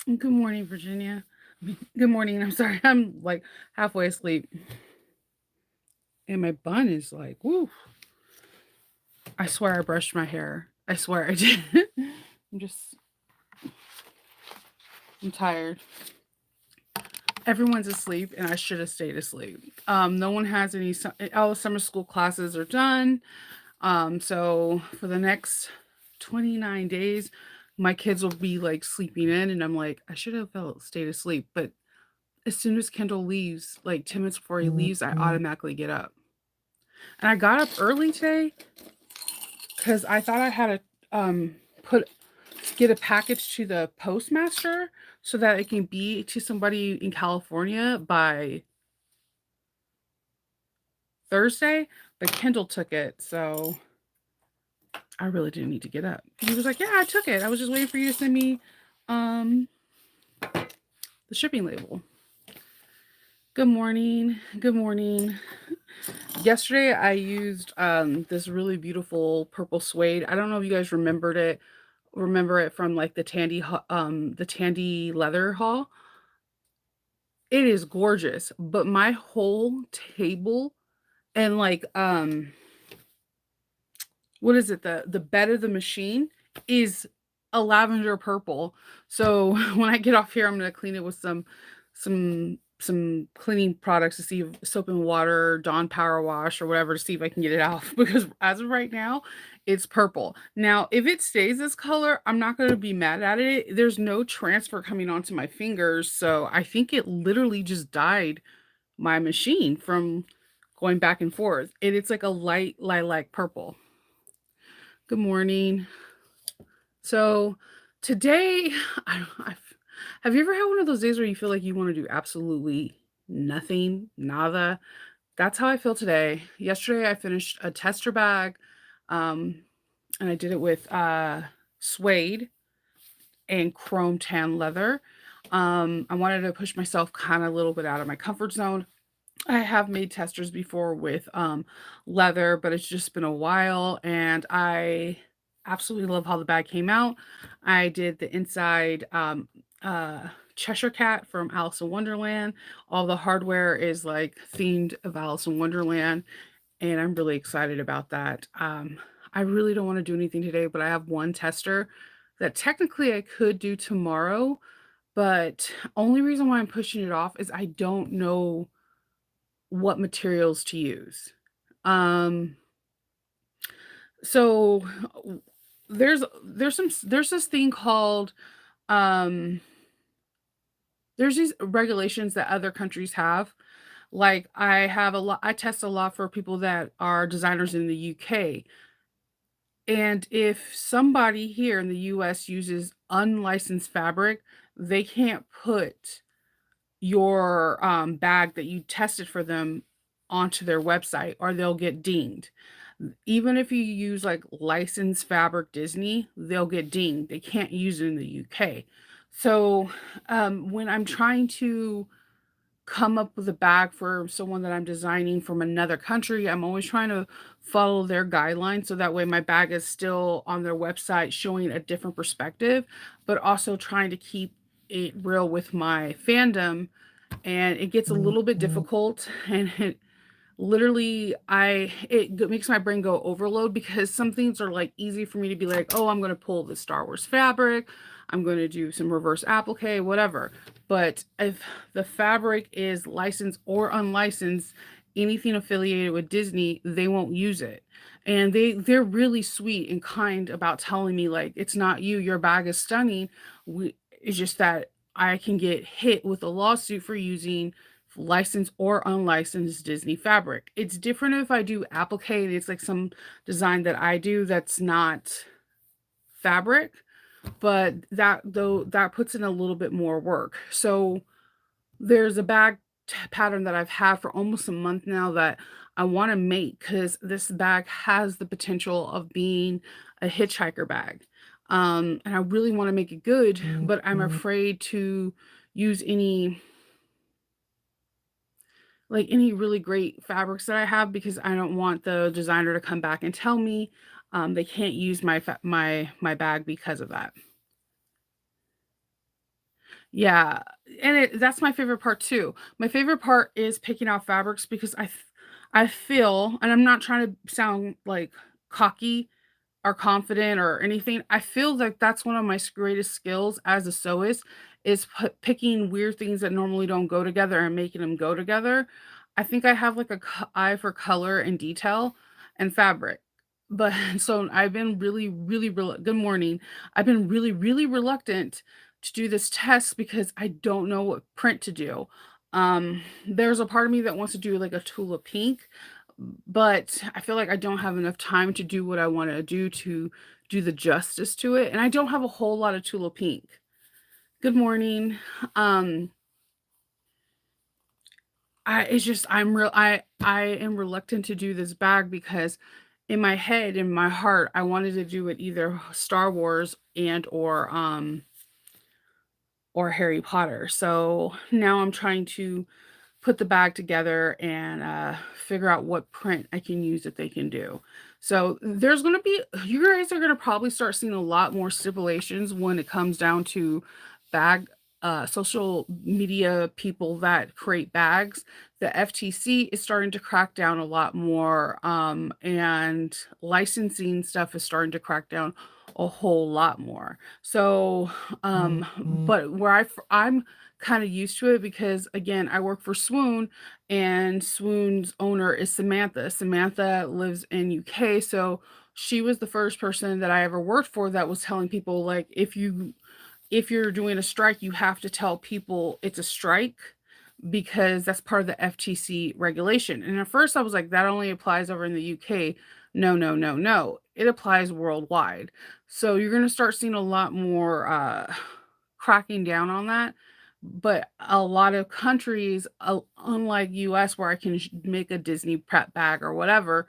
Good morning, Virginia. Good morning. I'm sorry. I'm like halfway asleep. And my bun is like, woo. I swear I brushed my hair. I swear I did. I'm just, I'm tired. Everyone's asleep and I should have stayed asleep. No one has any, all the summer school classes are done. So for the next 29 days, my kids will be like sleeping in and I'm like, I should have stayed asleep. But as soon as Kendall leaves, like 10 minutes before he leaves, I automatically get up. And I got up early today because I thought I had to put get a package to the postmaster so that it can be to somebody in California by Thursday. But Kendall took it, so I really didn't need to get up. He was like, "Yeah, I took it. I was just waiting for you to send me um, the shipping label." Good morning. Good morning. Yesterday I used this really beautiful purple suede. I don't know if you guys remember it from like the Tandy leather haul. It is gorgeous, but my whole table and like what is it, the bed of the machine is a lavender purple. So when I get off here, I'm gonna clean it with some cleaning products to see if soap and water, Dawn Power Wash or whatever to see if I can get it off because as of right now, it's purple. Now, if it stays this color, I'm not gonna be mad at it. There's no transfer coming onto my fingers, so I think it literally just dyed my machine from going back and forth. It's like a light lilac purple. Good morning. So today, have you ever had one of those days where you feel like you want to do absolutely nothing, nada? That's how I feel today. Yesterday, I finished a tester bag, um, and I did it with suede and chrome tan leather. I wanted to push myself kind of a little bit out of my comfort zone. I have made testers before with leather, but it's just been a while, and I absolutely love how the bag came out. I did the inside Cheshire Cat from Alice in Wonderland. All the hardware is like themed of Alice in Wonderland, and I'm really excited about that. I really don't want to do anything today, but I have one tester that technically I could do tomorrow, but only reason why I'm pushing it off is I don't know what materials to use. Um, so there's this thing called um there's these regulations that other countries have. Like I test a lot for people that are designers in the UK. And if somebody here in the US uses unlicensed fabric, they can't put your bag that you tested for them onto their website or they'll get dinged. Even if you use like licensed fabric Disney, they'll get dinged. They can't use it in the UK. So when I'm trying to come up with a bag for someone that I'm designing from another country, I'm always trying to follow their guidelines so that way my bag is still on their website showing a different perspective, but also trying to keep it real with my fandom. And it gets a little bit difficult and it literally makes my brain go overload because some things are like easy for me to be like, oh, I'm going to pull the Star Wars fabric, I'm going to do some reverse applique, whatever. But if the fabric is licensed or unlicensed, anything affiliated with Disney, they won't use it. And they're really sweet and kind about telling me like it's not you, your bag is stunning. It's just that I can get hit with a lawsuit for using licensed or unlicensed Disney fabric. It's different if I do applique and it's like some design that I do that's not fabric, but that puts in a little bit more work. So there's a bag pattern that I've had for almost a month now that I want to make because this bag has the potential of being a hitchhiker bag. And I really wanna make it good, but I'm afraid to use any really great fabrics that I have because I don't want the designer to come back and tell me, they can't use my bag because of that. Yeah, and that's my favorite part too. My favorite part is picking out fabrics because I feel, and I'm not trying to sound, like, cocky or confident or anything. I feel like that's one of my greatest skills as a sewist is picking weird things that normally don't go together and making them go together. I think I have like a eye for color and detail and fabric. But so I've been good morning. I've been really reluctant to do this test because I don't know what print to do. There's a part of me that wants to do like a tulip pink, but I feel like I don't have enough time to do what I wanna do to do the justice to it, and I don't have a whole lot of Tula pink. Good morning. Um, I am reluctant to do this bag because in my head, in my heart, I wanted to do it either Star Wars and or Harry Potter. So now I'm trying to put the bag together and figure out what print I can use that they can do. So there's going to be, you guys are going to probably start seeing a lot more stipulations when it comes down to bag social media people that create bags. The FTC is starting to crack down a lot more, and licensing stuff is starting to crack down a whole lot more. So, but I'm kind of used to it because again, I work for Swoon and Swoon's owner is Samantha. Samantha lives in UK, so she was the first person that I ever worked for that was telling people like if you're doing a strike, you have to tell people it's a strike because that's part of the FTC regulation. And at first I was like, that only applies over in the UK. No, no, no, no. It applies worldwide. So you're going to start seeing a lot more cracking down on that. But a lot of countries, unlike US, where I can make a Disney prep bag or whatever,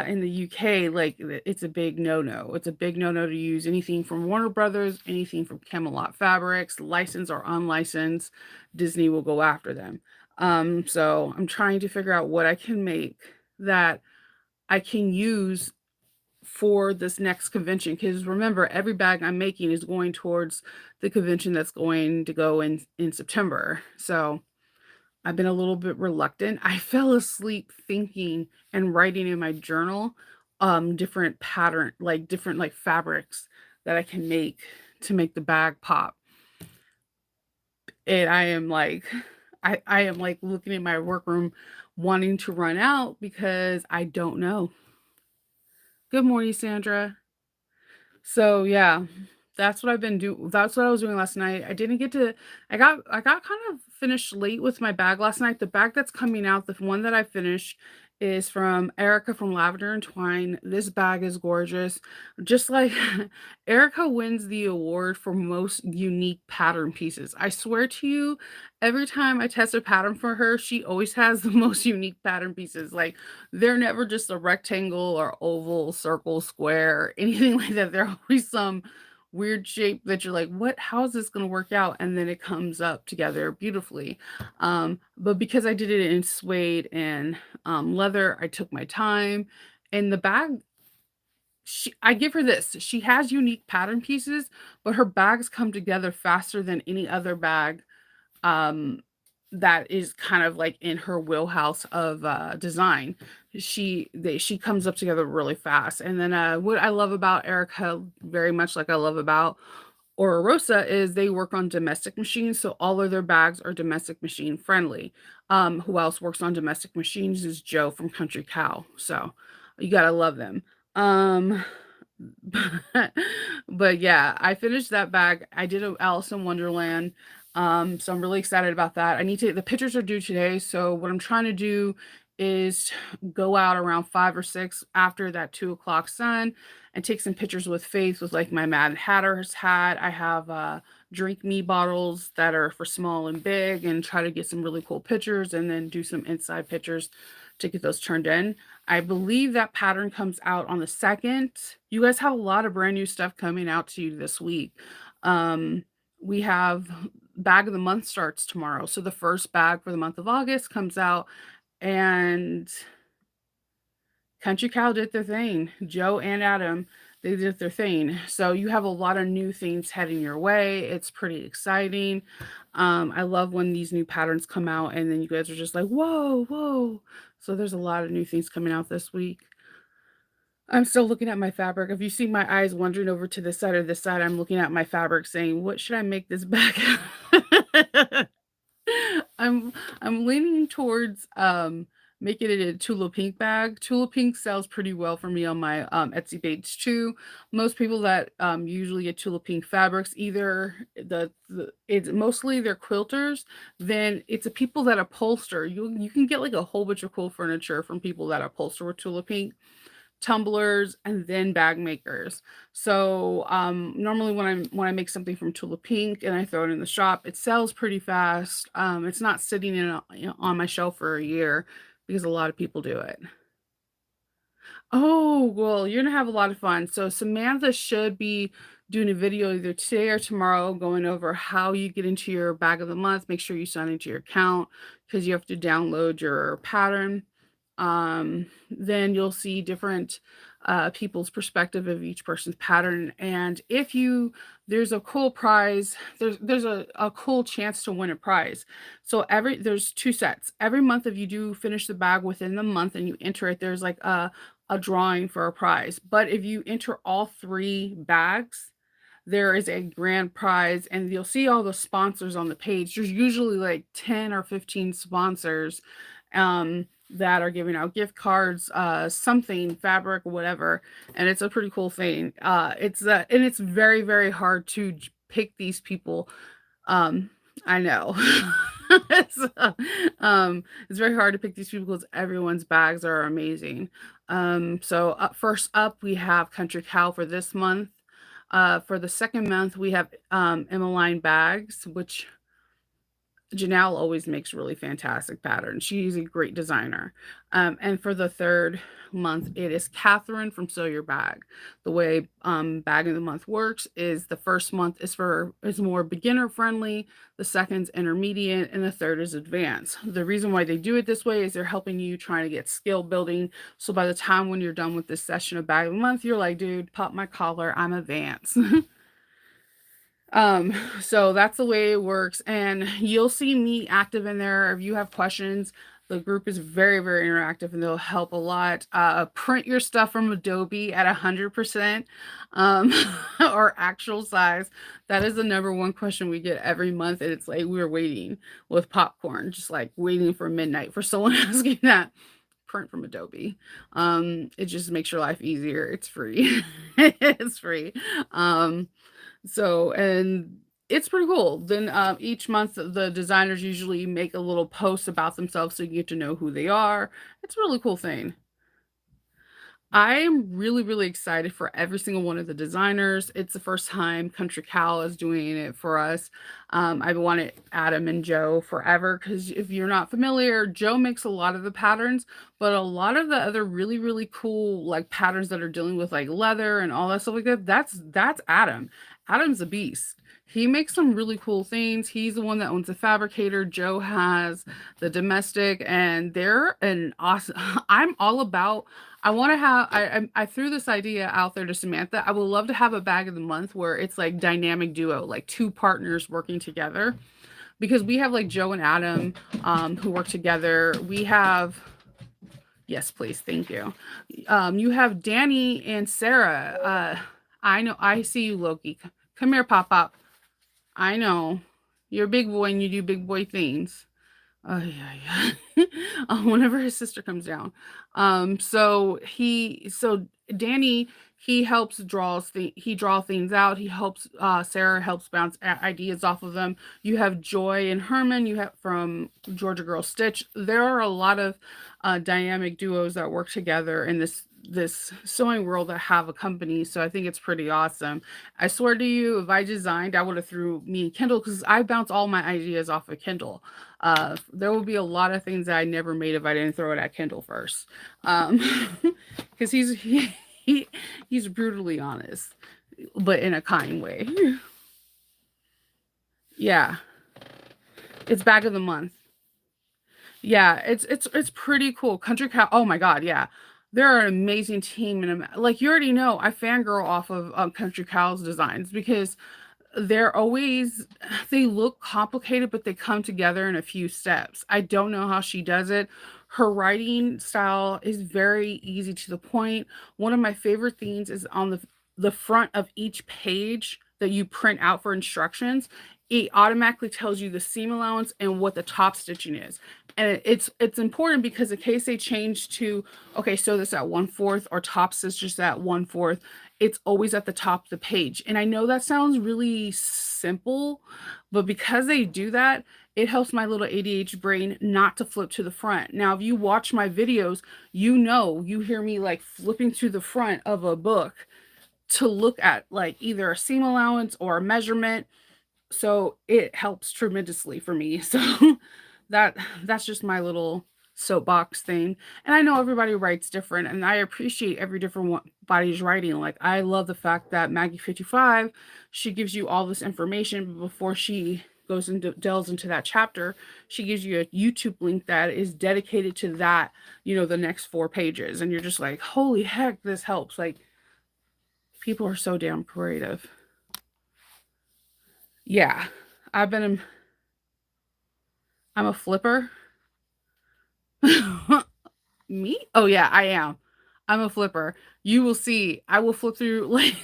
in the UK, like, it's a big no-no. It's a big no-no to use anything from Warner Brothers, anything from Camelot Fabrics, licensed or unlicensed. Disney will go after them. So I'm trying to figure out what I can make that I can use for this next convention. Because remember, every bag I'm making is going towards the convention that's going to go in September. So I've been a little bit reluctant. I fell asleep thinking and writing in my journal, different pattern like, different, like, fabrics that I can make to make the bag pop, and I am like I am, like, looking in my workroom wanting to run out because I don't know. Good morning, Sandra. So, yeah, that's what I was doing last night. I got kind of finished late with my bag last night. The bag that's coming out, the one that I finished is from Erica from Lavender and Twine. This bag is gorgeous. Just like Erica wins the award for most unique pattern pieces. I swear to you, every time I test a pattern for her, she always has the most unique pattern pieces. Like, they're never just a rectangle or oval, circle, square, anything like that. They're always some weird shape that you're like, "What? How is this gonna work out?" And then it comes up together beautifully. But because I did it in suede and, leather, I took my time, and the bag I give her this, she has unique pattern pieces, but her bags come together faster than any other bag um, that is kind of like in her wheelhouse of design. She comes up together really fast. And then what I love about Erica, very much like I love about Ora Rosa, is they work on domestic machines, so all of their bags are domestic machine friendly. Who else works on domestic machines is Joe from Country Cow. So you gotta love them. Um, but but yeah, I finished that bag. I did a Alice in Wonderland, so I'm really excited about that. I need to the pictures are due today, so what I'm trying to do is go out around 5 or 6 after that 2 o'clock sun and take some pictures with Faith with like my Mad Hatter's hat. I have drink me bottles that are for small and big and try to get some really cool pictures and then do some inside pictures to get those turned in. I believe that pattern comes out on the 2nd. You guys have a lot of brand new stuff coming out to you this week. We have bag of the month starts tomorrow. So the first bag for the month of August comes out and Country Cow did their thing. Joe and Adam, they did their thing. So you have a lot of new things heading your way. It's pretty exciting. I love when these new patterns come out and then you guys are just like, whoa, whoa. So there's a lot of new things coming out this week. I'm still looking at my fabric. If you see my eyes wandering over to this side or this side, I'm looking at my fabric saying, what should I make this back? I'm I'm leaning towards making it a Tula Pink bag. Tula Pink sells pretty well for me on my Etsy page too. Most people that usually get Tula Pink fabrics, either it's mostly they're quilters, then it's a people that upholster. You can get like a whole bunch of cool furniture from people that upholster with Tula Pink tumblers and then bag makers. So normally when I make something from Tula Pink and I throw it in the shop, it sells pretty fast. It's not sitting on my shelf for a year because a lot of people do it. Oh, well, you're gonna have a lot of fun. So Samantha should be doing a video either today or tomorrow going over how you get into your bag of the month. Make sure you sign into your account because you have to download your pattern. Then you'll see different people's perspective of each person's pattern. And if you there's a cool prize, there's a cool chance to win a prize. So there's 2 sets. Every month, if you do finish the bag within the month and you enter it, there's like a drawing for a prize. But if you enter all 3 bags, there is a grand prize, and you'll see all the sponsors on the page. There's usually like 10 or 15 sponsors that are giving out gift cards, something, fabric, whatever. And it's a pretty cool thing. And it's very, very hard to pick these people. I know. So, it's very hard to pick these people because everyone's bags are amazing. So first up, we have Country Cow for this month. For the second month, we have Emmeline bags, which Janelle always makes really fantastic patterns. She's a great designer. And for the third month, it is Catherine from Sew Your Bag. The way bag of the month works is the first month is more beginner friendly, the second's intermediate, and the third is advanced. The reason why they do it this way is they're helping you trying to get skill building. So by the time when you're done with this session of bag of the month, you're like, dude, pop my collar, I'm advanced. So that's the way it works, and you'll see me active in there. If you have questions, the group is very, very interactive and they'll help a lot. Print your stuff from Adobe at 100%, um, or actual size. That is the number one question we get every month, and it's like we're waiting with popcorn, just like waiting for midnight for someone asking that. Print from Adobe. It just makes your life easier. It's free. It's free. And it's pretty cool. Then each month, the designers usually make a little post about themselves so you get to know who they are. It's a really cool thing. I'm really, really excited for every single one of the designers. It's the first time Country Cow is doing it for us. I've wanted Adam and Joe forever because if you're not familiar, Joe makes a lot of the patterns, but a lot of the other really, really cool like patterns that are dealing with like leather and all that stuff like that, that's Adam. Adam's a beast. He makes some really cool things. He's the one that owns the fabricator. Joe has the domestic, and they're an awesome. I'm all about I want to have I threw this idea out there to Samantha. I would love to have a bag of the month where it's like dynamic duo, like 2 partners working together. Because we have like Joe and Adam who work together. We have yes, please, thank you. You have Danny and Sarah. I know I see you, Loki. Come here, Pop Pop. I know. You're a big boy and you do big boy things. Oh yeah, yeah. Whenever his sister comes down. So Danny he helps he draw things out. He helps Sarah helps bounce ideas off of them. You have Joy and Herman. You have from Georgia Girl Stitch. There are a lot of dynamic duos that work together in this sewing world that have a company. So I think it's pretty awesome. I swear to you, if I designed, I would have threw me and Kindle because I bounce all my ideas off of Kindle. There would be a lot of things that I never made if I didn't throw it at Kindle first. Because he's brutally honest, but in a kind way. Yeah, it's bag of the month. Yeah, it's pretty cool. Country Cow. Oh my god, yeah. They're an amazing team and like you already know, I fangirl off of Country Cow's designs because they're always they look complicated, but they come together in a few steps. I don't know how she does it. Her writing style is very easy to the point. One of my favorite things is on the front of each page that you print out for instructions. It automatically tells you the seam allowance and what the top stitching is. And it's important because in case they change to okay, so this at 1/4 or top stitches at 1/4, it's always at the top of the page. And I know that sounds really simple, but because they do that, it helps my little ADHD brain not to flip to the front. Now, if you watch my videos, you know, you hear me like flipping through the front of a book to look at like either a seam allowance or a measurement. So it helps tremendously for me. So that's just my little soapbox thing. And I know everybody writes different, and I appreciate every different body's writing. Like I love the fact that Maggie 55, she gives you all this information before she goes into delves into that chapter. She gives you a YouTube link that is dedicated to that, you know, the next 4 pages, and you're just like, holy heck, this helps. Like people are so damn creative. Yeah, I've been. I'm a flipper. Me? Oh yeah, I am. I'm a flipper. You will see. I will flip through like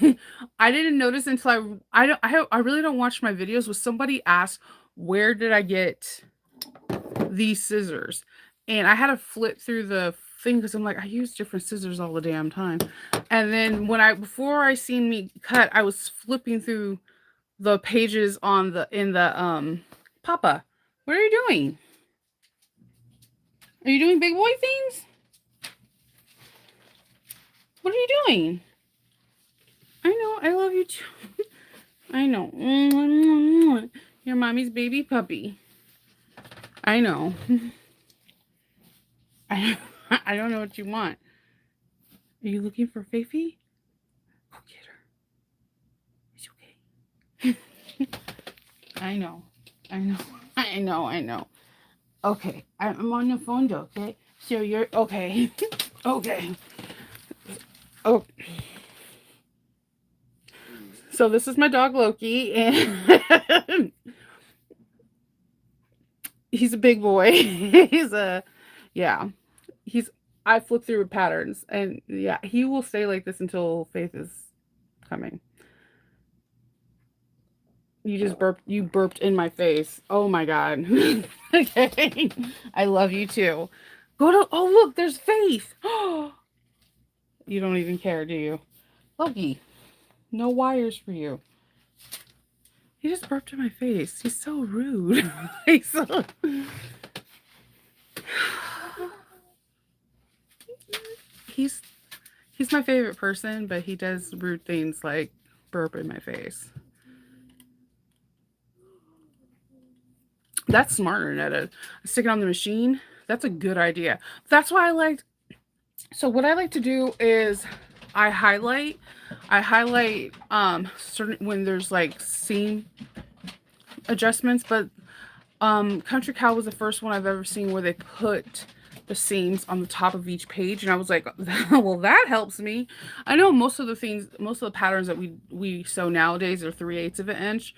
I didn't notice until I really don't watch my videos. Was somebody asked where did I get these scissors? And I had to flip through the thing because I'm like, I use different scissors all the damn time. And then before I seen me cut, I was flipping through the pages on the in the Papa, what are you doing? Are you doing big boy things? What are you doing? I know, I love you too. I know. Your mommy's baby puppy. I know. I I don't know what you want. Are you looking for Fifi? Go get her. It's okay. I know. I know. I know. I know. Okay. I'm on the phone though, okay? So you're okay. Okay. Oh. So this is my dog Loki, and he's a big boy. He's a yeah. He's I flip through patterns, and yeah, he will stay like this until Faith is coming. You burped in my face. Oh my god. Okay. I love you too. Go to oh look, there's Faith. You don't even care, do you? Loki, no wires for you. He just burped in my face. He's so rude. He's so he's he's my favorite person, but he does rude things like burp in my face. That's smarter, Netta. Stick it on the machine. That's a good idea. That's why I liked. So what I like to do is I highlight. I highlight certain when there's like seam adjustments, but Country Cow was the first one I've ever seen where they put the seams on the top of each page, and I was like, well, that helps me. I know most of the patterns that we sew nowadays are 3/8 of an inch.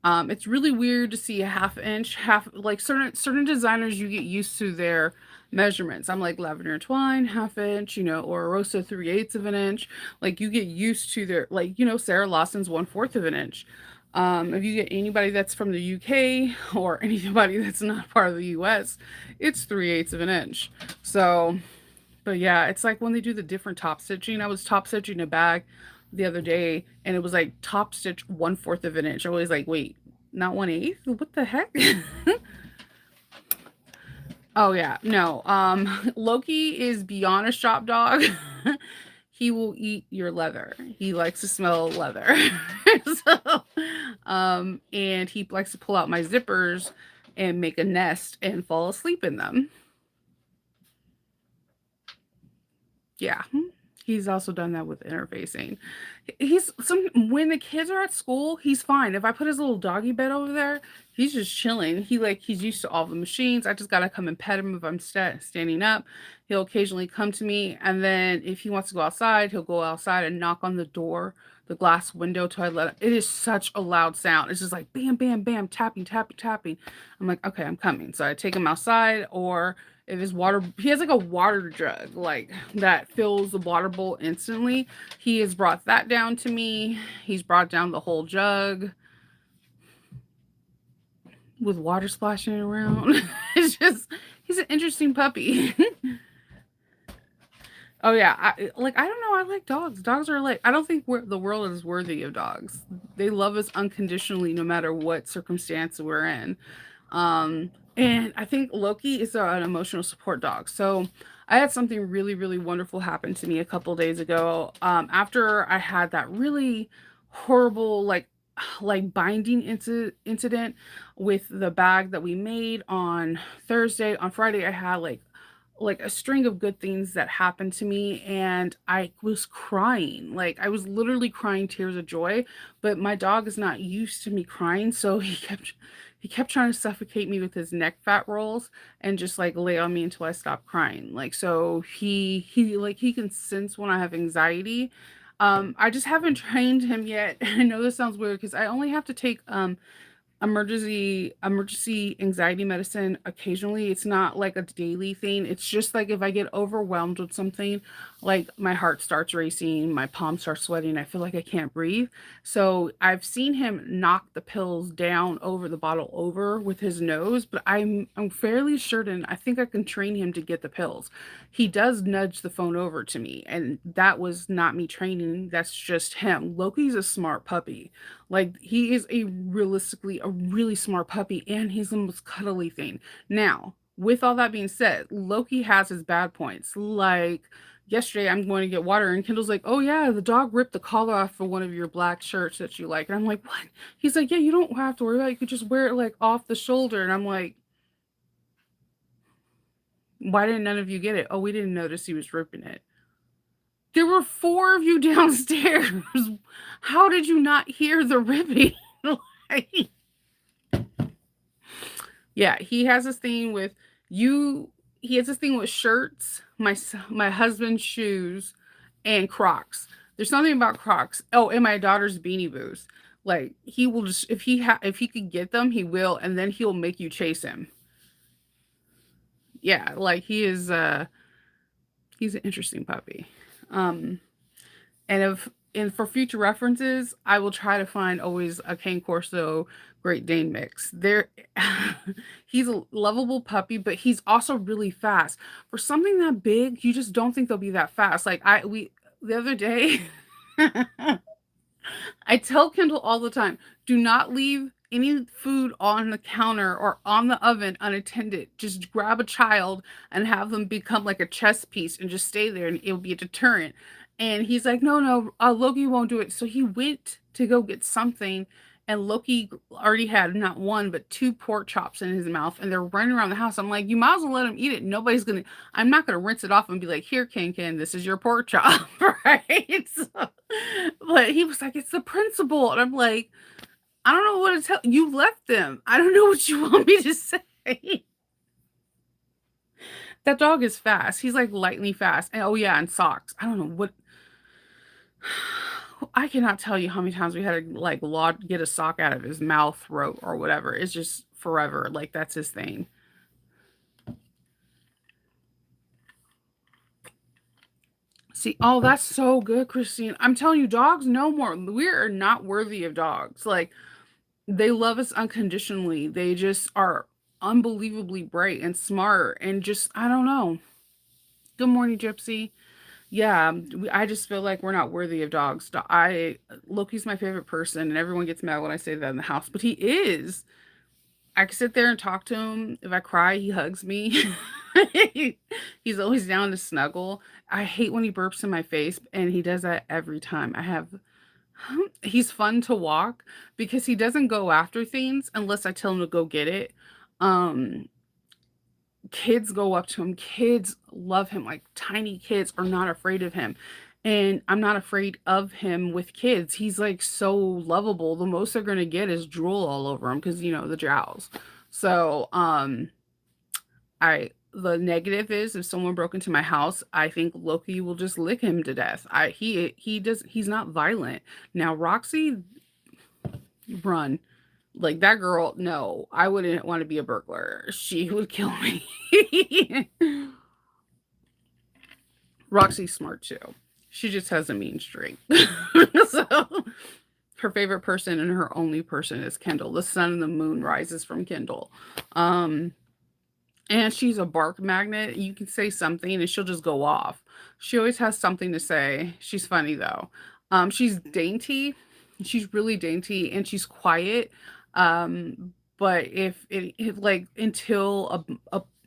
It's really weird to see a half inch, half like certain designers you get used to their measurements. I'm like Lavender Twine, half inch, you know, or Rosa 3/8 of an inch. Like you get used to their like, you know, Sarah Lawson's 1/4 of an inch. If you get anybody that's from the UK or anybody that's not part of the US, it's 3/8 of an inch. So, but yeah, it's like when they do the different top stitching. I was top stitching a bag the other day, and it was like top stitch 1/4 of an inch. I was like, wait, not 1/8? What the heck? Oh yeah, no. Loki is beyond a shop dog. He will eat your leather. He likes to smell leather. So, and he likes to pull out my zippers and make a nest and fall asleep in them. Yeah. He's also done that with interfacing. He's some when the kids are at school, he's fine. If I put his little doggy bed over there, he's just chilling. He's used to all the machines. I just gotta come and pet him if I'm standing up. He'll occasionally come to me, and then if he wants to go outside, he'll go outside and knock on the door, the glass window till I let him. It is such a loud sound. It's just like bam, bam, bam, tapping, tapping, tapping. I'm like, okay, I'm coming. So I take him outside, or if his water, he has like a water jug like that fills the water bowl instantly. He has brought that down to me. He's brought down the whole jug with water splashing around. It's just, he's an interesting puppy. Oh yeah, I don't know. I like dogs. Dogs are like, I don't think the world is worthy of dogs. They love us unconditionally, no matter what circumstance we're in. And I think Loki is an emotional support dog. So I had something really, really wonderful happen to me a couple days ago. After I had that really horrible, like binding incident with the bag that we made on Thursday. On Friday, I had like a string of good things that happened to me, and I was crying. Like I was literally crying tears of joy, but my dog is not used to me crying, so he kept trying to suffocate me with his neck fat rolls and just like lay on me until I stopped crying. Like so he can sense when I have anxiety. I just haven't trained him yet. I know this sounds weird because I only have to take emergency anxiety medicine occasionally. It's not like a daily thing. It's just like if I get overwhelmed with something, like my heart starts racing, my palms start sweating, I feel like I can't breathe. So I've seen him knock the pills down over the bottle over with his nose, but I'm fairly certain I think I can train him to get the pills. He does nudge the phone over to me, and that was not me training. That's just him. Loki's a smart puppy. Like he is a realistically a really smart puppy, and he's the most cuddly thing. Now, with all that being said, Loki has his bad points. Like yesterday, I'm going to get water, and Kendall's like, "Oh yeah, the dog ripped the collar off for one of your black shirts that you like." And I'm like, "What?" He's like, "Yeah, you don't have to worry about it. You could just wear it like off the shoulder." And I'm like, "Why didn't none of you get it?" "Oh, we didn't notice he was ripping it." There were four of you downstairs. How did you not hear the ripping? Like, yeah, he has this thing with you. He has this thing with shirts, my husband's shoes, and Crocs. There's something about Crocs. Oh, and my daughter's beanie boos. Like he will just if he could get them, he will, and then he'll make you chase him. Yeah, like he's an interesting puppy. Um, and if and for future references, I will try to find always a Cane Corso Great Dane mix. There, he's a lovable puppy, but he's also really fast. For something that big, you just don't think they'll be that fast. Like we the other day, I tell Kendall all the time, do not leave any food on the counter or on the oven unattended. Just grab a child and have them become like a chess piece and just stay there, and it'll be a deterrent. And he's like, no, no, Loki won't do it. So he went to go get something, and Loki already had not one, but two pork chops in his mouth, and they're running around the house. I'm like, you might as well let him eat it. I'm not going to rinse it off and be like, here, Ken, this is your pork chop, right? So, but he was like, it's the principal. And I'm like, I don't know what to tell you. Left them. I don't know what you want me to say. That dog is fast. He's like lightning fast. And oh yeah, and socks. I don't know what I cannot tell you how many times we had to like get a sock out of his mouth, throat, or whatever. It's just forever. Like that's his thing. See, oh, that's so good, Christine. I'm telling you, dogs no more. We are not worthy of dogs. Like they love us unconditionally. They just are unbelievably bright and smart and just I don't know. Good morning, Gypsy. Yeah, I just feel like we're not worthy of dogs. Loki's my favorite person, and everyone gets mad when I say that in the house, but he is. I can sit there and talk to him. If I cry, he hugs me. He's always down to snuggle. I hate when he burps in my face, and he does that every time. He's fun to walk because he doesn't go after things unless I tell him to go get it. Um, Kids go up to him. Kids love him. Like tiny kids are not afraid of him. And I'm not afraid of him with kids. He's like so lovable. The most they're going to get is drool all over him because, the jowls. So, the negative is if someone broke into my house, I think Loki will just lick him to death. He's not violent. Now Roxy, run. Like that girl, no, I wouldn't want to be a burglar. She would kill me. Roxy's smart too. She just has a mean streak. So her favorite person and her only person is Kendall. The sun and the moon rises from Kendall. Um, and she's a bark magnet. You can say something and she'll just go off. She always has something to say. She's funny though. She's dainty. She's really dainty and she's quiet. But if like until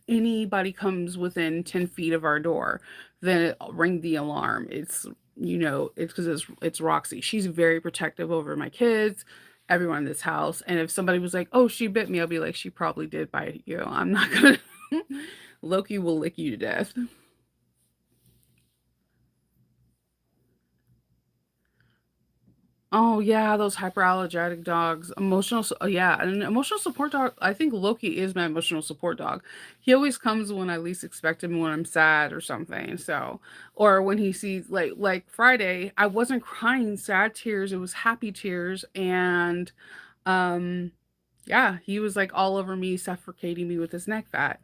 anybody comes within 10 feet of our door, then it'll ring the alarm. It's because it's Roxy. She's very protective over my kids, everyone in this house. And if somebody was like, "Oh, she bit me," I'll be like, "She probably did bite you. I'm not gonna." Loki will lick you to death. Oh yeah, those hyperallergenic dogs. Yeah, an emotional support dog. I think Loki is my emotional support dog. He always comes when I least expect him, when I'm sad or something. So, or when he sees like Friday, I wasn't crying sad tears. It was happy tears, and um, yeah, he was like all over me, suffocating me with his neck fat.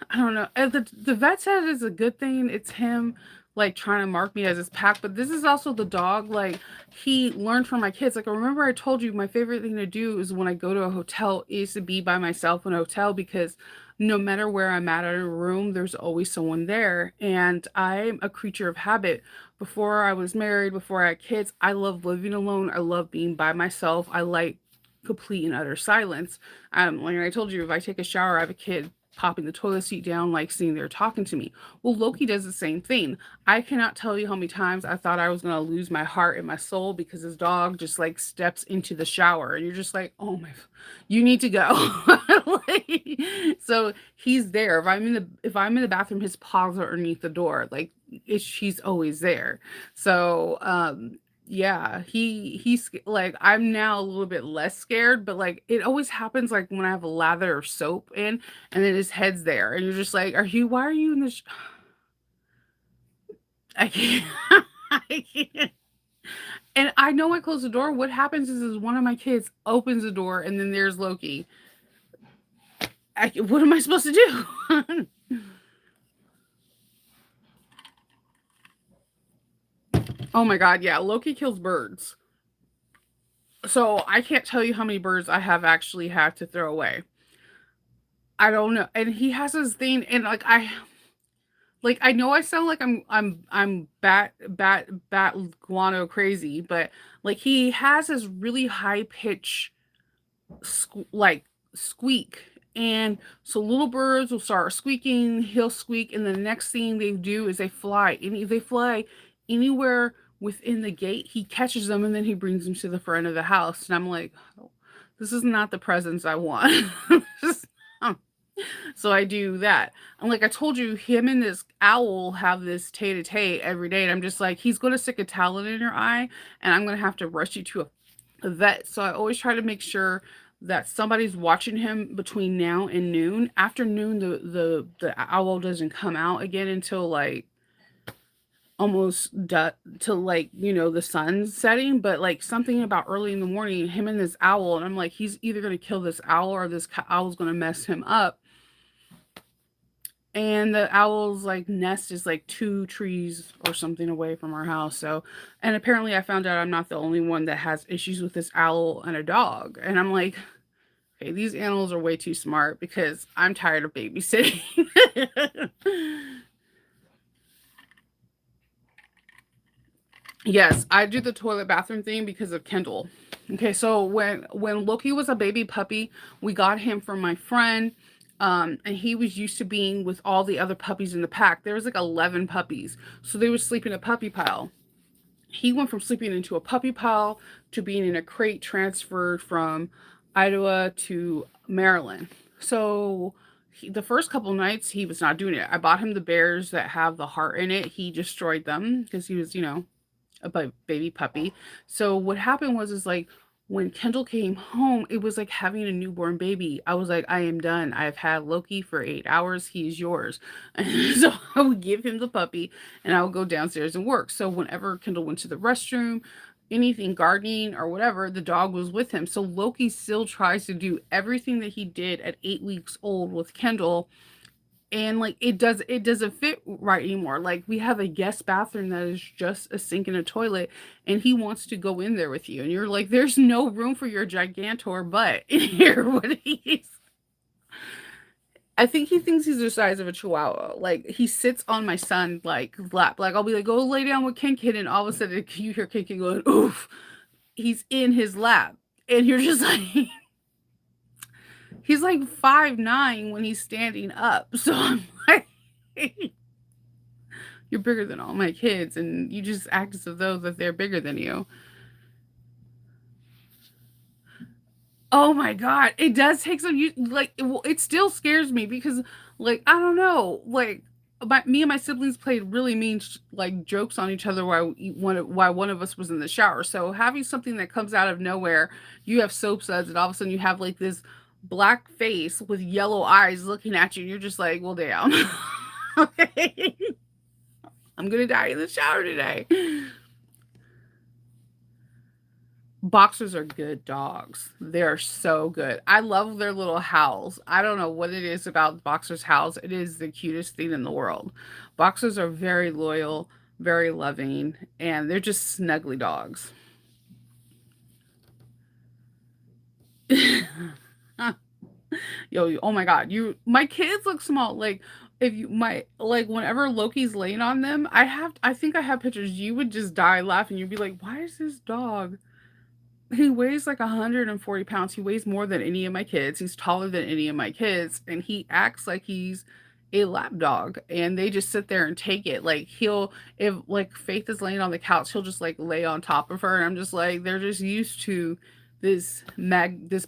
I don't know. The vet said it's a good thing. It's him like trying to mark me as his pack, but this is also the dog. Like he learned from my kids. Like I remember I told you my favorite thing to do is when I go to a hotel is to be by myself in a hotel because no matter where I'm at in a room, there's always someone there. And I'm a creature of habit. Before I was married, before I had kids, I love living alone. I love being by myself. I like complete and utter silence. Like I told you, if I take a shower, I have a kid popping the toilet seat down, like sitting there talking to me. Well, Loki does the same thing. I cannot tell you how many times I thought I was going to lose my heart and my soul because his dog just like steps into the shower and you're just like, oh my, you need to go. Like, so he's there. If I'm in the bathroom, his paws are underneath the door. Like she's always there. So, yeah, he's like I'm now a little bit less scared, but like it always happens like when I have a lather of soap in and then his head's there and you're just like, why are you in this I can't I can't. And I know I closed the door. What happens is one of my kids opens the door and then there's Loki. What am I supposed to do? Oh my god, yeah, Loki kills birds. So I can't tell you how many birds I have actually had to throw away. I don't know. And he has this thing and I know I sound like I'm bat guano crazy, but like he has this really high pitch like squeak, and so little birds will start squeaking. He'll squeak, and the next thing they do is they fly. And if they fly anywhere within the gate, he catches them and then he brings them to the front of the house. And I'm like, oh, this is not the presents I want. So I do that. And like I told you, him and this owl have this tete-a-tete every day. And I'm just like, he's going to stick a talon in your eye, and I'm going to have to rush you to a vet. So I always try to make sure that somebody's watching him between now and noon. After noon, the owl doesn't come out again until like almost till like the sun's setting. But like something about early in the morning, him and this owl, and I'm like, he's either going to kill this owl or this owl's going to mess him up. And the owl's like nest is like 2 trees or something away from our house. So, and apparently I found out I'm not the only one that has issues with this owl and a dog. And I'm like, okay, these animals are way too smart because I'm tired of babysitting. Yes, I do the toilet bathroom thing because of Kendall. Okay, so when Loki was a baby puppy, we got him from my friend, and he was used to being with all the other puppies in the pack. There was like 11 puppies, so they would sleep in a puppy pile. He went from sleeping into a puppy pile to being in a crate transferred from Iowa to Maryland. So the first couple nights he was not doing it. I bought him the bears that have the heart in it. He destroyed them because he was, a baby puppy. So what happened was is like when Kendall came home, it was like having a newborn baby. I was like, I am done. I've had Loki for 8 hours. He is yours. And so I would give him the puppy and I would go downstairs and work. So whenever Kendall went to the restroom, anything gardening or whatever, the dog was with him. So Loki still tries to do everything that he did at 8 weeks old with Kendall, and like it doesn't fit right anymore. Like we have a guest bathroom that is just a sink and a toilet, and he wants to go in there with you, and you're like, there's no room for your gigantor butt in here. What he's I think he thinks he's the size of a chihuahua. Like he sits on my son like lap. Like I'll be like, go lay down with Ken Kid, and all of a sudden you hear Ken Kid going, oof. He's in his lap. And you're just like he's like 5'9" when he's standing up. So I'm like you're bigger than all my kids, and you just act as though that they're bigger than you. Oh my god, it does take some you like it still scares me because like I don't know, like me and my siblings played really mean like jokes on each other while one of us was in the shower. So having something that comes out of nowhere, you have soap suds, and all of a sudden you have like this black face with yellow eyes looking at you, and you're just like, well, damn. Okay, I'm gonna die in the shower today. Boxers are good dogs. They're so good. I love their little howls. I don't know what it is about boxers' howls. It is the cutest thing in the world. Boxers are very loyal, very loving, and they're just snuggly dogs. Yo, oh my god, my kids look small. Like if you my like whenever Loki's laying on them, I think I have pictures. You would just die laughing. You'd be like, why is this dog he weighs like 140 pounds. He weighs more than any of my kids. He's taller than any of my kids. And he acts like he's a lap dog. And they just sit there and take it. Like if like Faith is laying on the couch, he'll just like lay on top of her. And I'm just like, they're just used to this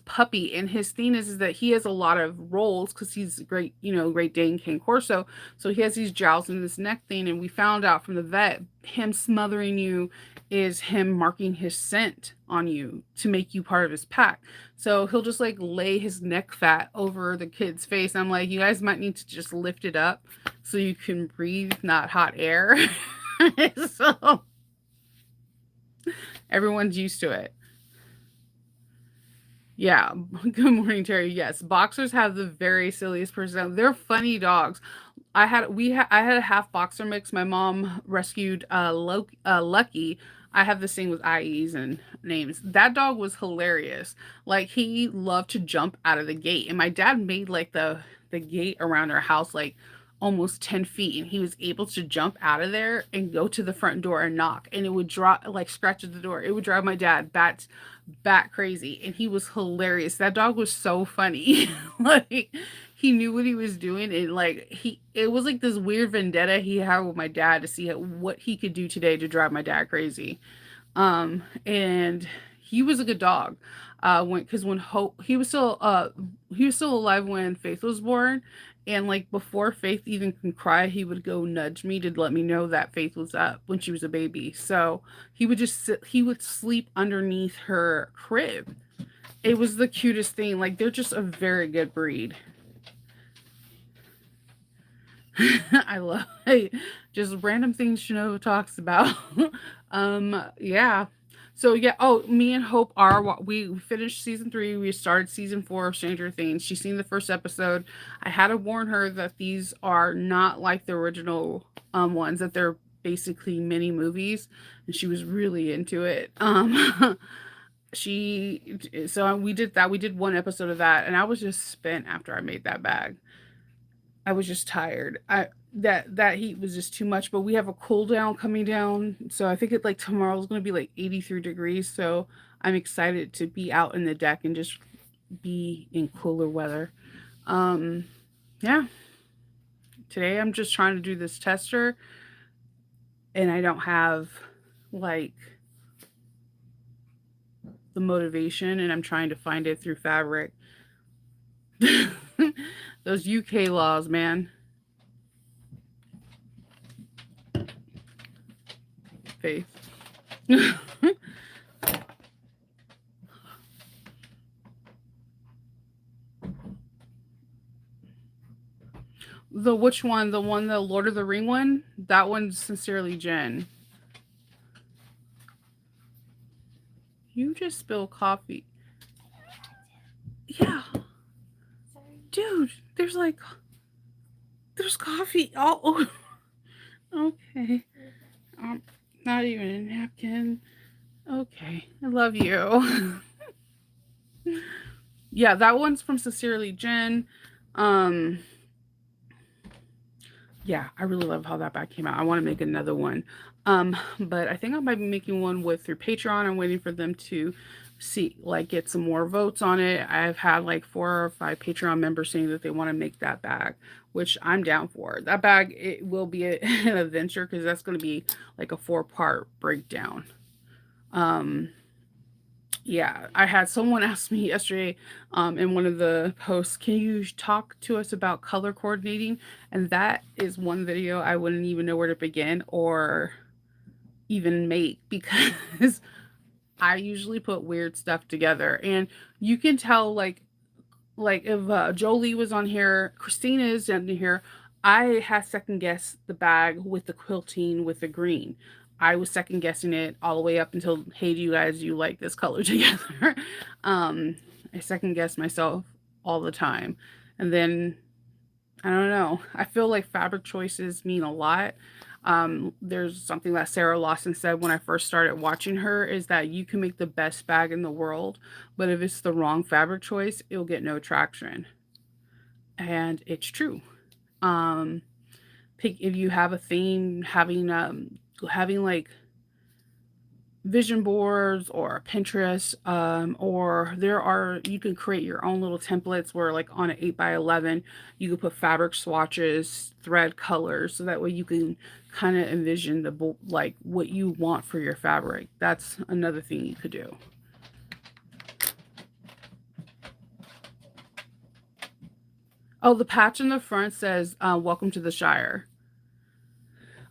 puppy. And his thing is that he has a lot of roles because he's a great, Great Dane Cane Corso. So he has these jowls in this neck thing. And we found out from the vet, him smothering you is him marking his scent on you to make you part of his pack. So he'll just like lay his neck fat over the kid's face. I'm like, you guys might need to just lift it up so you can breathe not hot air. So everyone's used to it. Yeah. Good morning, Terry. Yes, boxers have the very silliest personality. They're funny dogs. I had a half boxer mix. My mom rescued Lucky. I have this thing with IEs and names. That dog was hilarious. Like he loved to jump out of the gate, and my dad made like the gate around our house like almost 10 feet, and he was able to jump out of there and go to the front door and knock, and it would drop like scratch at the door. It would drive my dad bat crazy, and he was hilarious. That dog was so funny. Like he knew what he was doing, and like it was like this weird vendetta he had with my dad to see what he could do today to drive my dad crazy. And he was a good dog. When Hope he was still alive when Faith was born, and like before Faith even can cry, he would go nudge me to let me know that Faith was up when she was a baby. So he would sleep underneath her crib. It was the cutest thing. Like they're just a very good breed. I love just random things Chanova talks about. Yeah. So yeah. Oh, me and Hope we finished season 3. We started season 4 of Stranger Things. She's seen the first episode. I had to warn her that these are not like the original ones. That they're basically mini movies, and she was really into it. We did that. We did one episode of that, and I was just spent after I made that bag. I was just tired. that heat was just too much, but we have a cool down coming down. So I think it like tomorrow's going to be like 83 degrees. So I'm excited to be out in the deck and just be in cooler weather. Um yeah, today I'm just trying to do this tester and I don't have like the motivation and I'm trying to find it through fabric. Those UK laws, man. Faith. The which one? The one, the Lord of the Ring one? That one's Sincerely Jen. You just spilled coffee. Yeah. Dude, there's coffee all over. Okay. Um, Not even a napkin. Okay. I love you. Yeah, that one's from Sincerely Jen. Um, yeah, I really love how that bag came out. I want to make another one. But I think I might be making one with through Patreon. I'm waiting for them to see like get some more votes on it. I've had like 4 or 5 Patreon members saying that they want to make that bag, which I'm down for. That bag it will be an adventure because that's going to be like a 4-part breakdown. Um, yeah, I had someone ask me yesterday in one of the posts, can you talk to us about color coordinating? And that is one video I wouldn't even know where to begin or even make because I usually put weird stuff together. And you can tell, like if Jolie was on here, Christina is in here. I had second guessed the bag with the quilting with the green. I was second guessing it all the way up until, hey, do you guys you like this color together? um, I second guess myself all the time, and then I don't know. I feel like fabric choices mean a lot. There's something that Sarah Lawson said when I first started watching her is that you can make the best bag in the world, but if it's the wrong fabric choice, it'll get no traction. And it's true. Um, Pick if you have a theme, having like vision boards or Pinterest, or there are you can create your own little templates where like on an 8 by 11 you can put fabric swatches, thread colors, so that way you can kind of envision like what you want for your fabric. That's another thing you could do. Oh, the patch in the front says welcome to the Shire.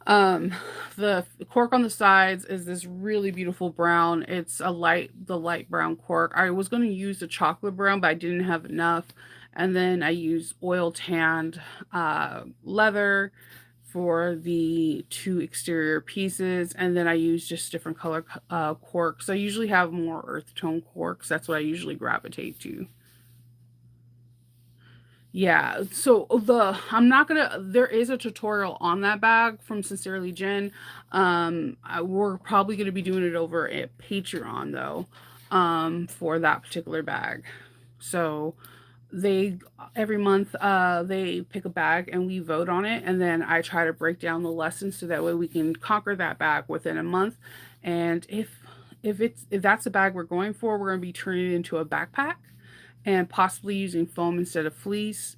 Um, the cork on the sides is this really beautiful brown. It's the light brown cork. I was going to use the chocolate brown, but I didn't have enough. And then I used oil tanned leather for the 2 exterior pieces. And then I use just different color corks. I usually have more earth tone corks. That's what I usually gravitate to. Yeah, so I'm not gonna there is a tutorial on that bag from Sincerely Jen. We're probably gonna be doing it over at Patreon though, for that particular bag. So they every month they pick a bag and we vote on it, and then I try to break down the lessons so that way we can conquer that bag within a month. And if that's the bag we're going for, we're gonna be turning it into a backpack and possibly using foam instead of fleece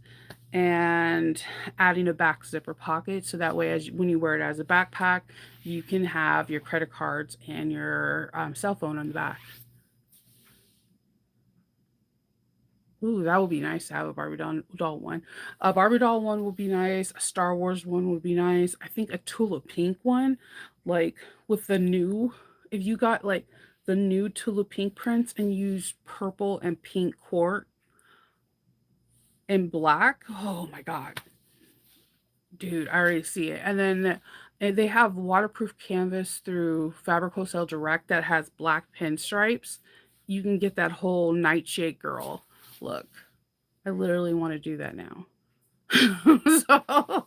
and adding a back zipper pocket so that way when you wear it as a backpack you can have your credit cards and your cell phone on the back. Ooh, that would be nice to have a doll one. A Barbie doll one would be nice. A Star Wars one would be nice. I think a Tula Pink one, like with the new, if you got like the new Tula Pink prints and use purple and pink quartz in black. Oh my god, dude, I already see it. And then they have waterproof canvas through Fabric Wholesale Direct that has black pinstripes. You can get that whole nightshade girl look. I literally want to do that now. So,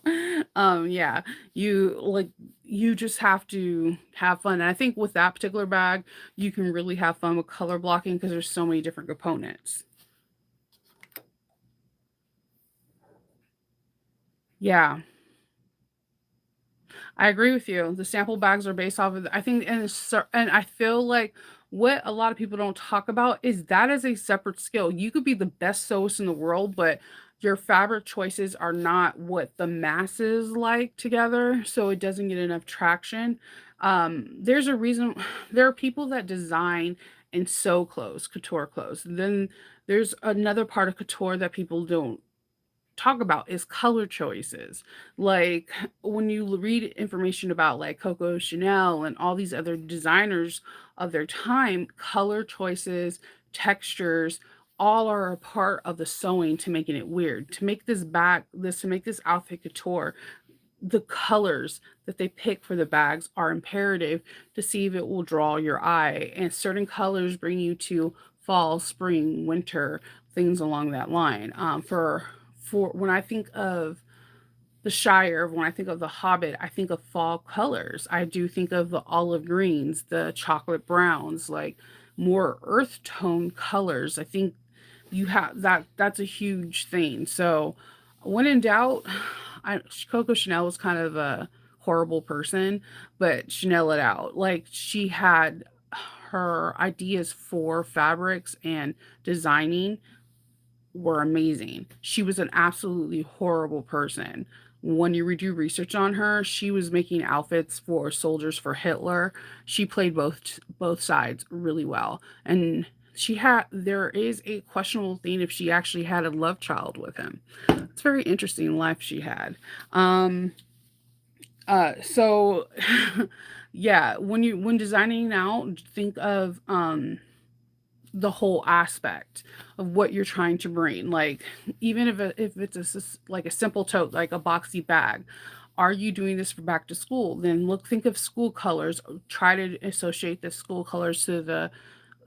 yeah, you like you just have to have fun. And I think with that particular bag, you can really have fun with color blocking because there's so many different components. Yeah. I agree with you. The sample bags are based off of I think and I feel like what a lot of people don't talk about is that is a separate skill. You could be the best sewist in the world, but your fabric choices are not what the masses like together, so it doesn't get enough traction. There's a reason there are people that design and sew clothes, couture clothes. Then there's another part of couture that people don't talk about is color choices. Like when you read information about like Coco Chanel and all these other designers of their time, color choices, textures, all are a part of the sewing to making it weird. To make this outfit couture, the colors that they pick for the bags are imperative to see if it will draw your eye. And certain colors bring you to fall, spring, winter, things along that line. For when I think of the Shire, when I think of the Hobbit, I think of fall colors. I do think of the olive greens, the chocolate browns, like more earth tone colors. I think you have that's a huge thing. So when in doubt, Coco Chanel was kind of a horrible person, but Chanel it out. Like she had her ideas for fabrics and designing were amazing. She was an absolutely horrible person. When you do research on her, she was making outfits for soldiers for Hitler. She played both sides really well. And there is a questionable thing if she actually had a love child with him. It's very interesting life she had. So yeah, when designing out, think of the whole aspect of what you're trying to bring. Like, even if it's like a simple tote, like a boxy bag, are you doing this for back to school? Then think of school colors. Try to associate the school colors to the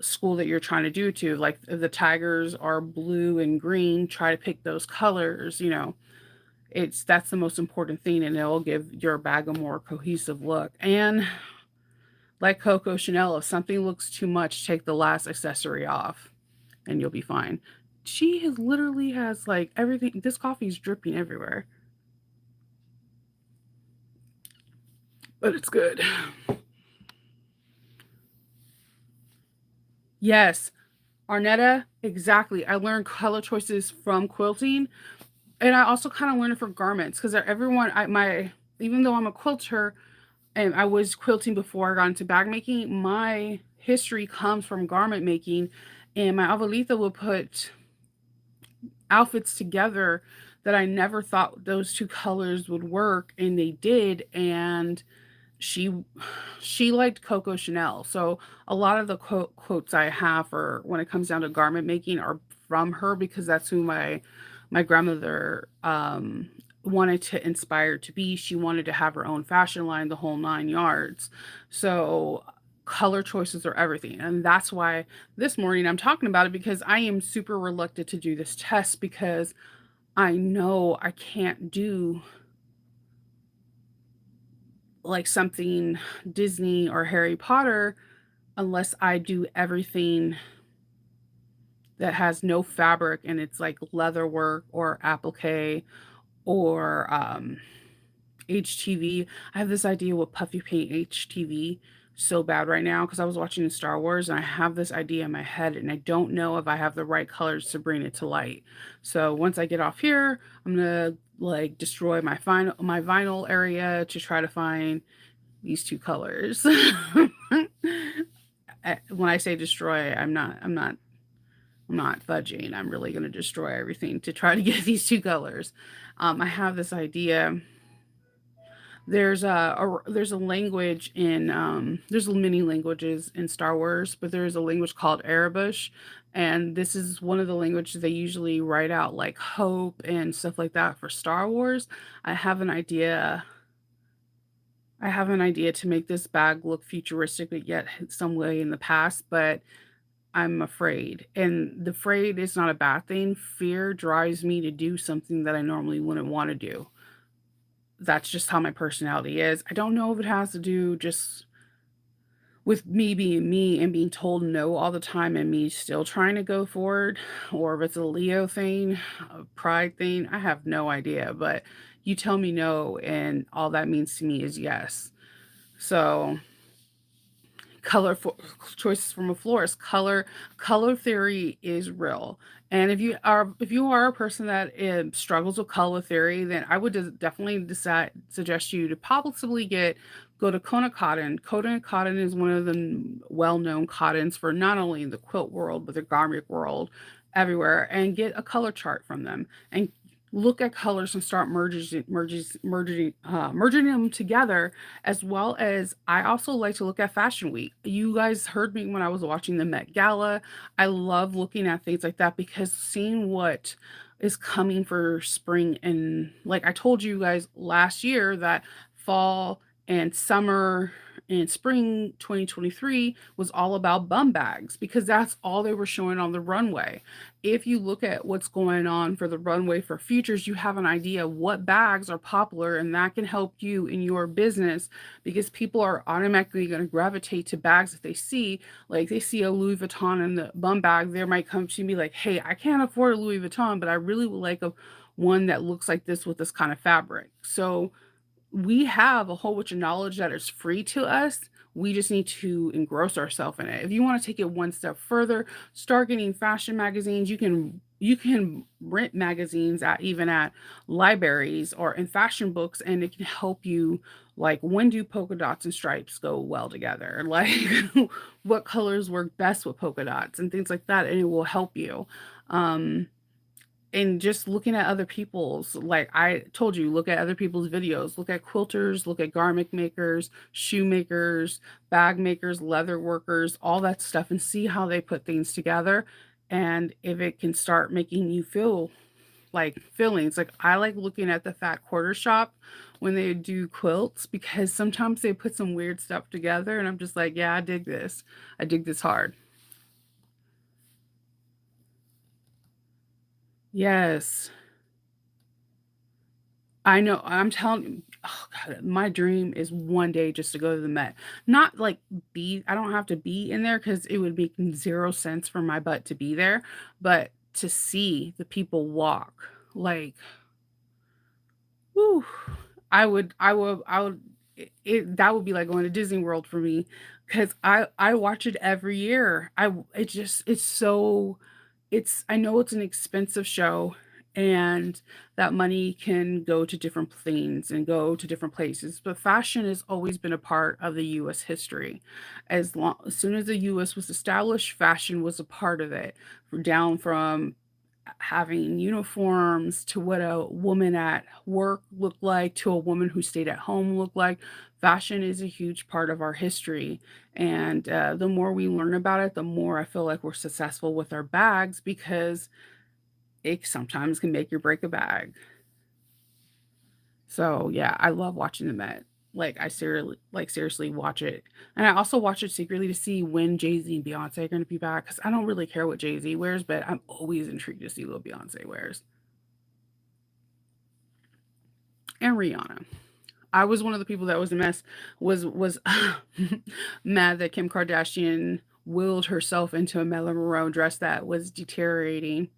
school that you're trying to do to. Like, if the tigers are blue and green, try to pick those colors. That's the most important thing, and it'll give your bag a more cohesive look. And like Coco Chanel, if something looks too much, take the last accessory off and you'll be fine. Literally has like everything. This coffee is dripping everywhere, but it's good. Yes, Arnetta, exactly. I learned color choices from quilting, and I also kind of learned it from garments because everyone, even though I'm a quilter and I was quilting before I got into bag making, my history comes from garment making, and my abuelita would put outfits together that I never thought those 2 colors would work, and they did, and she she liked Coco Chanel. So a lot of the quotes I have for when it comes down to garment making are from her because that's who my grandmother wanted to inspire to be. She wanted to have her own fashion line, the whole 9 yards. So color choices are everything. And that's why this morning I'm talking about it because I am super reluctant to do this test because I know I can't do like something Disney or Harry Potter unless I do everything that has no fabric and it's like leather work or applique or HTV. I have this idea with puffy paint HTV so bad right now because I was watching Star Wars and I have this idea in my head and I don't know if I have the right colors to bring it to light. So once I get off here, I'm gonna like destroy my vinyl area to try to find these 2 colors. When I say destroy, I'm not fudging. I'm really gonna destroy everything to try to get these 2 colors. I have this idea. There's a language in, there's many languages in Star Wars, but there's a language called Arabish, and this is one of the languages they usually write out, like, hope and stuff like that for Star Wars. I have an idea I have an idea to make this bag look futuristic, but yet some way in the past, but I'm afraid. And the afraid is not a bad thing. Fear drives me to do something that I normally wouldn't want to do. That's just how my personality is. I don't know if it has to do just with me being me and being told no all the time and me still trying to go forward, or if it's a Leo thing, a pride thing. I have no idea. But you tell me no, and all that means to me is yes. So color for choices from a florist. Color theory is real. And if you are a person that struggles with color theory, then I would definitely suggest you to possibly go to Kona Cotton. Kona Cotton is one of the well-known cottons for not only the quilt world but the garment world everywhere, and get a color chart from them and look at colors and start merging them together. As well as, I also like to look at Fashion Week. You guys heard me when I was watching the Met Gala. I love looking at things like that because seeing what is coming for spring, and like I told you guys last year that fall and summer and spring 2023 was all about bum bags because that's all they were showing on the runway. If you look at what's going on for the runway for futures, you have an idea what bags are popular, and that can help you in your business because people are automatically going to gravitate to bags if they see, like, they see a Louis Vuitton in the bum bag. They might come to me like, hey, I can't afford a Louis Vuitton, but I really would like a one that looks like this with this kind of fabric. So we have a whole bunch of knowledge that is free to us. We just need to engross ourselves in it. If you want to take it one step further, start getting fashion magazines. You can rent magazines at even at libraries or in fashion books, and it can help you, like, when do polka dots and stripes go well together? Like what colors work best with polka dots and things like that, and it will help you. Um and just looking at other people's, like I told you, look at other people's videos, look at quilters, look at garment makers, shoemakers, bag makers, leather workers, all that stuff, and see how they put things together. And if it can start making you feel like feelings, like I like looking at the Fat Quarter Shop when they do quilts because sometimes they put some weird stuff together, and I'm just like, yeah, I dig this. I dig this hard. Yes. I know, I'm telling you, oh god, my dream is one day just to go to the Met. Not like I don't have to be in there because it would make 0 sense for my butt to be there, but to see the people walk, like, whew, I would that would be like going to Disney World for me because I watch it every year. It's so I know it's an expensive show, and that money can go to different things and go to different places, but fashion has always been a part of the US history. As soon as the US was established, fashion was a part of it. Down from having uniforms to what a woman at work looked like to a woman who stayed at home looked like. Fashion is a huge part of our history. And the more we learn about it, the more I feel like we're successful with our bags because it sometimes can make or break a bag. So yeah, I love watching the Met. Like seriously watch it. And I also watch it secretly to see when Jay-Z and Beyonce are gonna be back because I don't really care what Jay-Z wears, but I'm always intrigued to see what Beyonce wears. And Rihanna. I was one of the people that was a mess was mad that Kim Kardashian willed herself into a Marilyn Monroe dress that was deteriorating.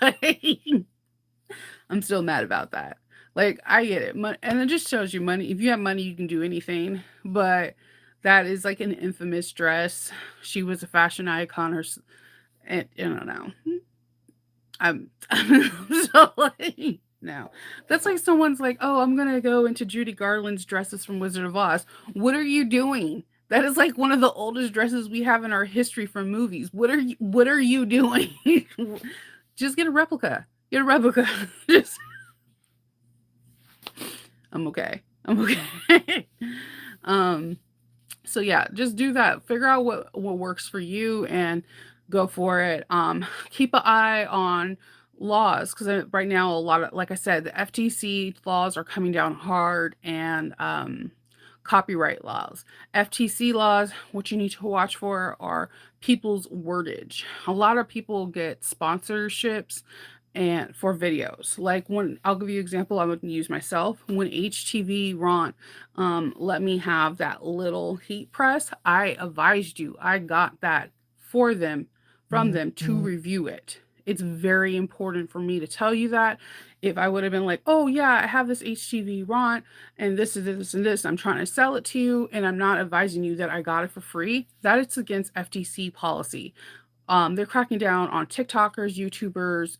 Like, I'm still mad about that. Like, I get it, and it just shows you money. If you have money, you can do anything. But that is like an infamous dress. She was a fashion icon. And I don't know. I'm so like no. That's like someone's like, oh, I'm gonna go into Judy Garland's dresses from Wizard of Oz. What are you doing? That is like one of the oldest dresses we have in our history from movies. What are you doing? Just get a replica. Get a replica. Just I'm okay. I'm okay. um, so yeah, just do that. Figure out what works for you and go for it. Keep an eye on laws because right now a lot of, like I said, the FTC laws are coming down hard, and copyright laws. FTC laws, what you need to watch for are people's wordage. A lot of people get sponsorships and for videos. Like, when I'll give you an example, I'm going to use myself. When HTV Ron let me have that little heat press, I advised you. I got that for them from them to review it. It's very important for me to tell you that. If I would have been like, "Oh, yeah, I have this HTV RONT, and this is this and this, I'm trying to sell it to you, and I'm not advising you that I got it for free," that is against FTC policy. They're cracking down on TikTokers, YouTubers,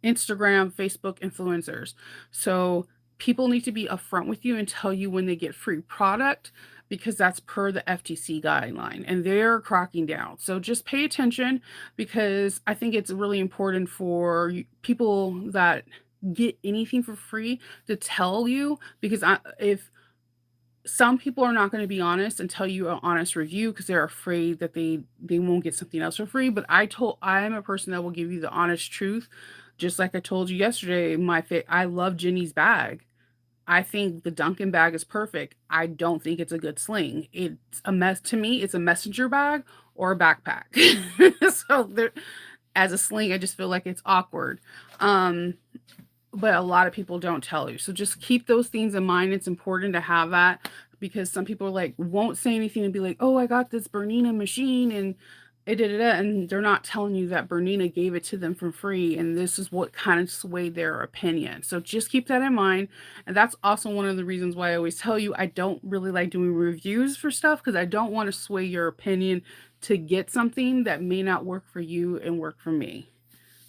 Instagram, Facebook influencers. So people need to be upfront with you and tell you when they get free product because that's per the FTC guideline and they're cracking down. So just pay attention because I think it's really important for people that get anything for free to tell you because if some people are not going to be honest and tell you an honest review because they're afraid that they won't get something else for free. But I'm a person that will give you the honest truth. Just like I told you yesterday, I love Jenny's bag. I think the Duncan bag is perfect. I don't think it's a good sling. It's a mess to me. It's a messenger bag or a backpack. So there, as a sling, I just feel like it's awkward. Um, but a lot of people don't tell you. So just keep those things in mind. It's important to have that because some people like won't say anything and be like, "Oh, I got this Bernina machine and and they're not telling you that Bernina gave it to them for free and this is what kind of swayed their opinion. So just keep that in mind. And that's also one of the reasons why I always tell you I don't really like doing reviews for stuff because I don't want to sway your opinion to get something that may not work for you and work for me.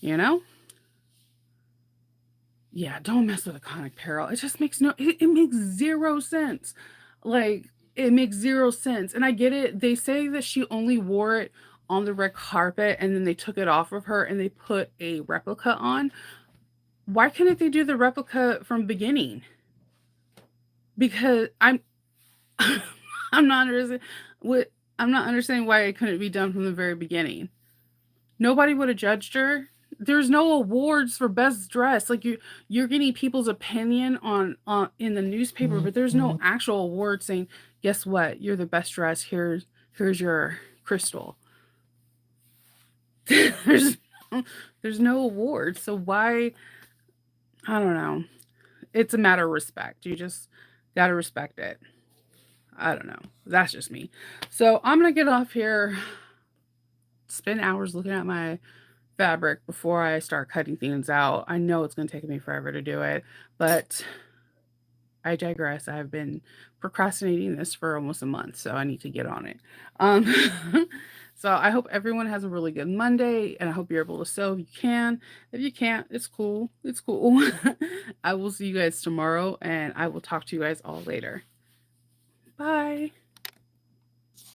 You know? Yeah, don't mess with Iconic Apparel. It just makes it makes 0 sense. Like, it makes 0 sense, and I get it. They say that she only wore it on the red carpet, and then they took it off of her, and they put a replica on. Why couldn't they do the replica from beginning? Because I'm not understanding what I'm not understanding why it couldn't be done from the very beginning. Nobody would have judged her. There's no awards for best dress. Like you're getting people's opinion on in the newspaper, but there's no actual award saying, "Guess what? You're the best dress. Here's your crystal." there's there's no award. So why I don't know. It's a matter of respect. You just got to respect it. I don't know. That's just me. So I'm going to get off here, spend hours looking at my fabric before I start cutting things out. I know it's going to take me forever to do it, but I digress. I've been procrastinating this for almost a month, so I need to get on it. Um, so I hope everyone has a really good Monday, and I hope you're able to sew if you can. If you can't, it's cool. It's cool. I will see you guys tomorrow, and I will talk to you guys all later. Bye.